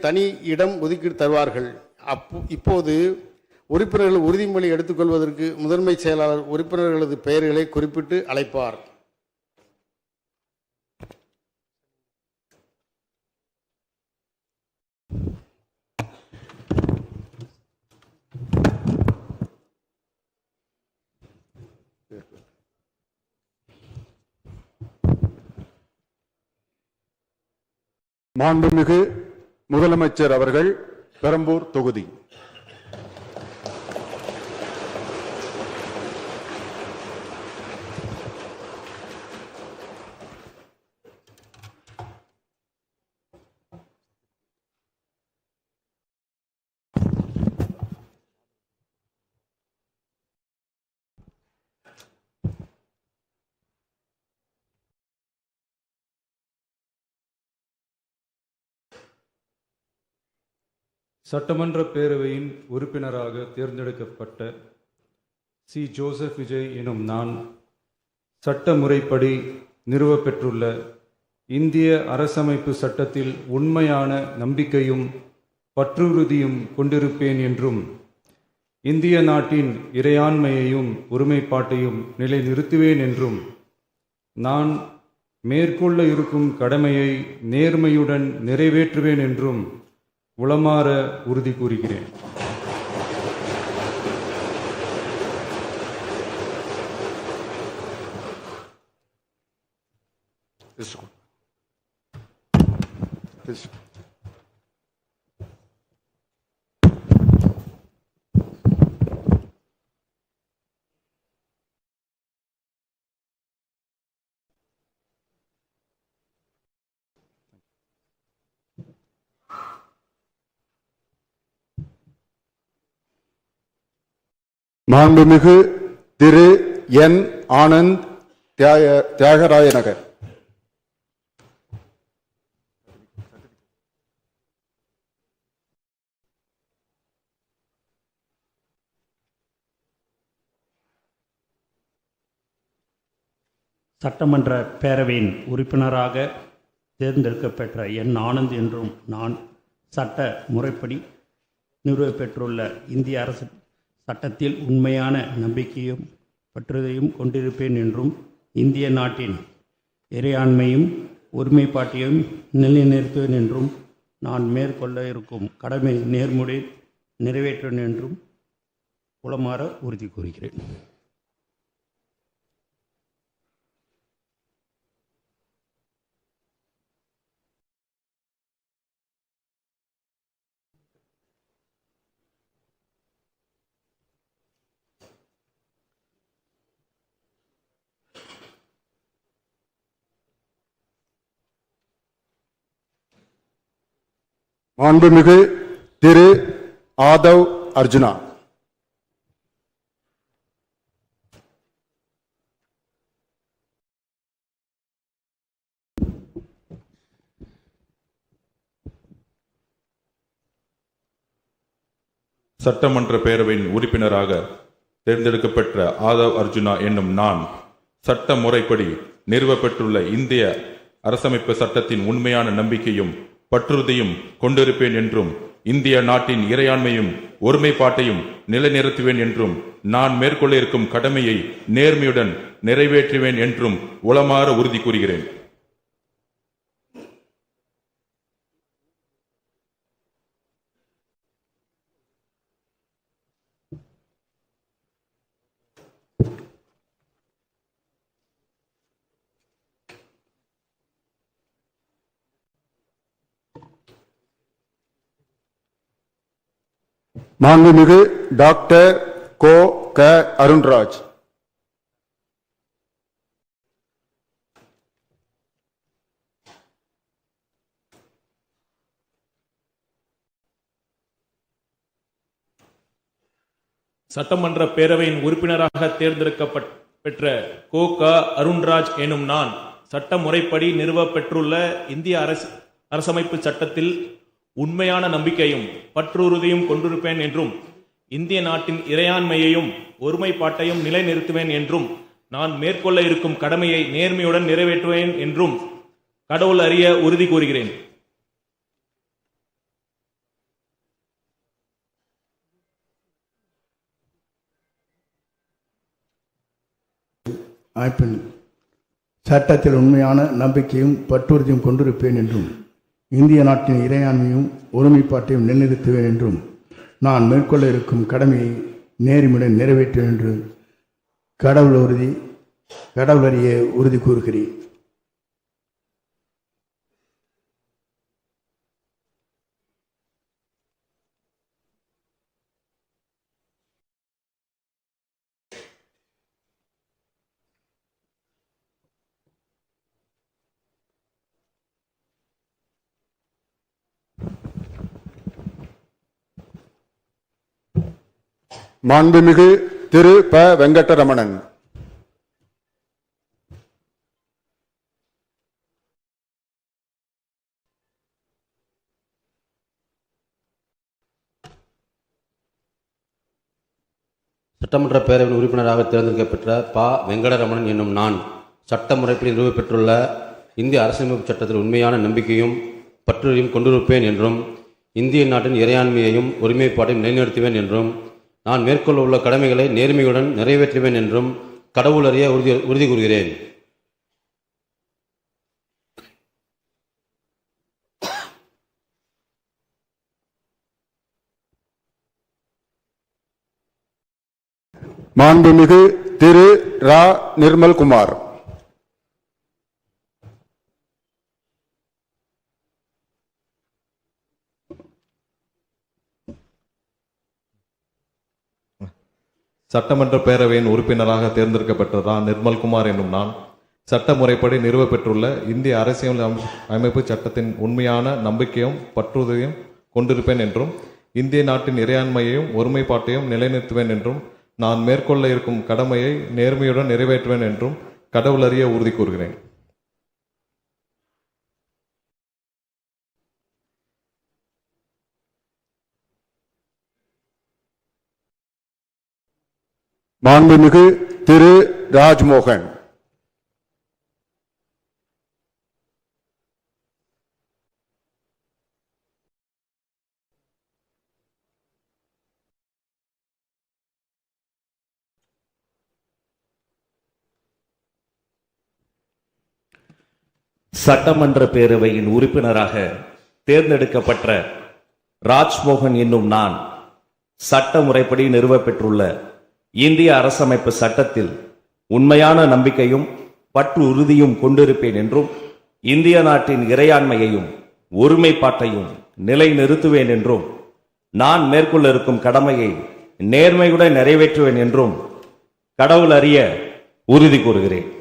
தனி இடம் ஒதுக்கீடு தருவார்கள். இப்போது உறுப்பினர்கள் உறுதிமொழி எடுத்துக்கொள்வதற்கு முதன்மை செயலாளர் உறுப்பினர்களது பெயர்களை குறிப்பிட்டு அழைப்பார். மாண்புமிகு முதலமைச்சர் அவர்கள், பெரம்பூர் தொகுதி. சட்டமன்ற பேரவையின் உறுப்பினராக தேர்ந்தெடுக்கப்பட்ட சி. ஜோசப் விஜய் எனும் நான் சட்ட முறைப்படி நிறுவப்பெற்றுள்ள இந்திய அரசமைப்பு சட்டத்தில் உண்மையான நம்பிக்கையும் பற்றுறுதியும் கொண்டிருப்பேன் என்றும் இந்திய நாட்டின் இறையாண்மையையும் ஒருமைப்பாட்டையும் நிலைநிறுத்துவேன் என்றும் நான் மேற்கொள்ள இருக்கும் கடமையை நேர்மையுடன் நிறைவேற்றுவேன் என்றும் உளமாற உறுதி கூறுகிறேன். மாண்புமிகு திரு என். ஆனந்த் தியாகராய நகர். சட்டமன்ற பேரவையின் உறுப்பினராக தேர்ந்தெடுக்கப்பெற்ற என். ஆனந்த் என்றும் நான் சட்ட முறைப்படி நிறுவப்பெற்றுள்ள இந்திய அரசு சட்டத்தில் உண்மையான நம்பிக்கையும் பற்றுதையும் கொண்டிருப்பேன் என்றும் இந்திய நாட்டின் இறையாண்மையும் ஒருமைப்பாட்டையும் நிலைநிறுத்துவேன் என்றும் நான் மேற்கொள்ள இருக்கும் கடமை நேர்முறை நிறைவேற்றுவேன் என்றும் உளமாற உறுதி கூறுகிறேன். மாண்புமிகு திரு ஆதவ் அர்ஜுனா. சட்டமன்ற பேரவையின் உறுப்பினராக தேர்ந்தெடுக்கப்பெற்ற ஆதவ் அர்ஜுனா என்னும் நான் சட்ட முறைப்படி நிறுவப்பெற்றுள்ள இந்திய அரசமைப்பு சட்டத்தின் உண்மையான நம்பிக்கையும் பற்றுறுதியும் கொண்டிருப்பேன் என்றும் இந்திய நாட்டின் இறையாண்மையும் ஒருமைப்பாட்டையும் நிலைநிறுத்துவேன் என்றும் நான் மேற்கொள்ள இருக்கும் கடமையை நேர்மையுடன் நிறைவேற்றுவேன் என்றும் உளமாற உறுதி கூறுகிறேன். மாண்புமிகு டாக்டர் கோ. க. அருண்ராஜ். சட்டமன்ற பேரவையின் உறுப்பினராக தேர்ந்தெடுக்கப்பெற்ற கோ. க. அருண்ராஜ் எனும் நான் சட்ட முறைப்படி நிறுவப்பெற்றுள்ள இந்திய அரசமைப்பு சட்டத்தில் உண்மையான நம்பிக்கையும் பற்றுறுதியும் கொண்டிருப்பேன் என்றும் இந்திய நாட்டின் இறையாண்மையையும் ஒருமைப்பாட்டையும் நிலைநிறுத்துவேன் என்றும் நான் மேற்கொள்ள இருக்கும் கடமையை நேர்மையுடன் நிறைவேற்றுவேன் என்றும் கடவுள் அறிய உறுதி கூறுகிறேன். அமைப்பின் சட்டத்தில் உண்மையான நம்பிக்கையும் பற்றுறுதியும் கொண்டிருப்பேன் என்றும் இந்திய நாட்டின் இறையாண்மையும் ஒருமைப்பாட்டையும் நிலைநிறுத்துவேன் என்றும் நான் மேற்கொள்ள இருக்கும் கடமையை நேர்மையுடன் நிறைவேற்றுவேன் என்று கடவுளறிய உறுதி கூறுகிறேன். மாண்புமிகு திரு ப. வெங்கடரமணன். சட்டமன்ற பேரவையின் உறுப்பினராக தேர்ந்தெடுக்கப்பெற்ற ப. வெங்கடரமணன் என்னும் நான் சட்ட முறைப்படி நிறுவப்பெற்றுள்ள இந்திய அரசியலமைப்பு சட்டத்தில் உண்மையான நம்பிக்கையும் பற்றுறுதியும் கொண்டிருப்பேன் என்றும் இந்திய நாட்டின் இறையாண்மையையும் ஒருமைப்பாட்டையும் நிலைநிறுத்துவேன் என்றும் நான் மேற்கொள்ள உள்ள கடமைகளை நேர்மையுடன் நிறைவேற்றுவேன் என்றும் கடவுளறிய உறுதி கூறுகிறேன். மாண்புமிகு திரு ரா. நிர்மல்குமார். சட்டமன்ற பேரவையின் உறுப்பினராக தேர்ந்தெடுக்கப்பட்ட ரா. நிர்மல்குமார் என்னும் நான் சட்ட முறைப்படி நிறுவப்பெற்றுள்ள இந்திய அரசியல் அமைப்பு சட்டத்தின் உண்மையான நம்பிக்கையும் பற்றுறுதியும் கொண்டிருப்பேன் என்றும் இந்திய நாட்டின் இறையாண்மையையும் ஒருமைப்பாட்டையும் நிலைநிறுத்துவேன் என்றும் நான் மேற்கொள்ள இருக்கும் கடமையை நேர்மையுடன் நிறைவேற்றுவேன் என்றும் கடவுளறிய உறுதி கூறுகிறேன். மாண்புமிகு திரு ராஜ்மோகன். சட்டமன்ற பேரவையின் உறுப்பினராக தேர்ந்தெடுக்கப்பட்ட ராஜ்மோகன் என்னும் நான் சட்ட முறைப்படி நிறுவப்பெற்றுள்ள இந்திய அரசமைப்பு சட்டத்தில் உண்மையான நம்பிக்கையும் பற்று உறுதியும் கொண்டிருப்பேன் என்றும் இந்திய நாட்டின் இறையாண்மையையும் ஒருமைப்பாட்டையும் நிலைநிறுத்துவேன் என்றும் நான் மேற்கொள்ள இருக்கும் கடமையை நேர்மையுடன் நிறைவேற்றுவேன் என்றும் கடவுளறிய உறுதி கூறுகிறேன்.